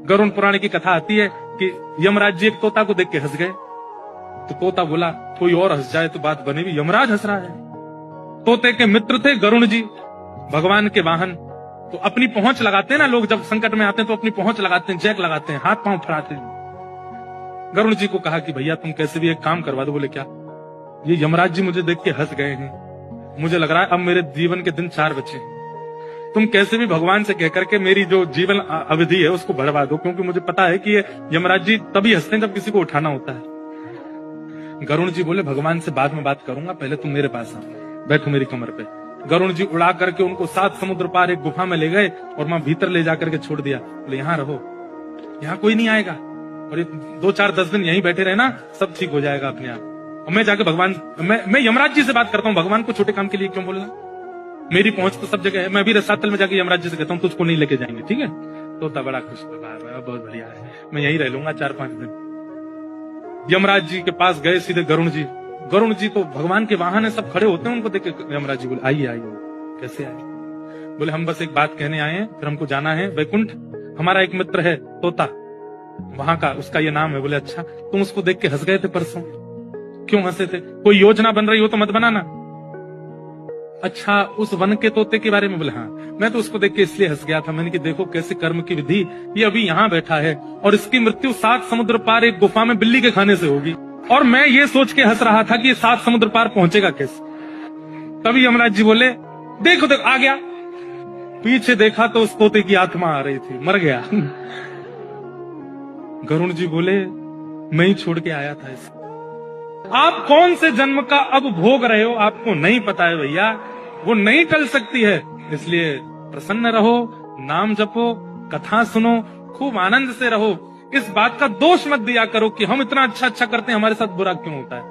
गरुड़ पुराण की कथा आती है कि यमराज जी एक तोता को देख के हंस गए। तो तोता बोला कोई और हंस जाए तो बात बने भी, यमराज हंस रहा है। तोते के मित्र थे गरुड़ जी, भगवान के वाहन। तो अपनी पहुंच लगाते हैं ना लोग, जब संकट में आते हैं तो अपनी पहुंच लगाते हैं, जैक लगाते हैं, हाथ पांव फड़ाते हैं। गरुड़ जी को कहा कि भैया तुम कैसे भी एक काम करवा दो। बोले क्या? ये यमराज जी मुझे देख के हंस गए हैं, मुझे लग रहा है अब मेरे जीवन के दिन 4 बचे हैं। तुम कैसे भी भगवान से कहकर के मेरी जो जीवन अवधि है उसको बढ़वा दो, क्योंकि मुझे पता है कि ये यमराज जी तभी हंसते हैं जब किसी को उठाना होता है। गरुड़ जी बोले भगवान से बाद में बात करूंगा, पहले तुम मेरे पास आओ, बैठो मेरी कमर पे। गरुड़ जी उड़ा करके उनको 7 समुद्र पार एक गुफा में ले गए और वहां भीतर ले जाकर के छोड़ दिया। बोले यहाँ रहो, यहाँ कोई नहीं आएगा, और 2-4-10 दिन यहीं बैठे रहे ना, सब ठीक हो जाएगा अपने आप। और मैं जाके भगवान, मैं यमराज जी से बात करता हूँ, भगवान को छोटे काम के लिए क्यों बोलना, मेरी पहुंच तो सब जगह है। मैं भी रसातल में जाके यमराज जी से कहता हूँ तुझको नहीं लेके जाएंगे, ठीक है? तोता बड़ा खुश हुआ, बहुत बढ़िया है, मैं यहीं रह लूंगा 4-5 दिन। यमराज जी के पास गए सीधे गरुड़ जी। गरुड़ जी तो भगवान के वाहन है, सब खड़े होते हैं, उनको देख के यमराज जी बोले आइए आइए। कैसे आए? बोले हम बस एक बात कहने आए हैं, फिर हमको जाना है वैकुंठ। हमारा एक मित्र है तोता, वहां का, उसका ये नाम है। बोले अच्छा, तुम उसको देख के हंस गए थे परसों, क्यों हंसे थे? कोई योजना बन रही हो तो मत बनाना। अच्छा, उस वन के तोते के बारे में? बोले हाँ, मैं तो उसको देख के इसलिए हंस गया था, मैंने कि देखो कैसे कर्म की विधि, ये अभी यहाँ बैठा है और इसकी मृत्यु 7 समुद्र पार एक गुफा में बिल्ली के खाने से होगी, और मैं ये सोच के हंस रहा था कि ये 7 समुद्र पार पहुंचेगा कैसे। तभी यमराज जी बोले देखो देखो आ गया। पीछे देखा तो उस तोते की आत्मा आ रही थी, मर गया। गरुड़ जी बोले मैं ही छोड़ के आया था इसे। आप कौन से जन्म का अब भोग रहे हो आपको नहीं पता है भैया, वो नहीं टल सकती है। इसलिए प्रसन्न रहो, नाम जपो, कथा सुनो, खूब आनंद से रहो। इस बात का दोष मत दिया करो कि हम इतना अच्छा करते हैं, हमारे साथ बुरा क्यों होता है।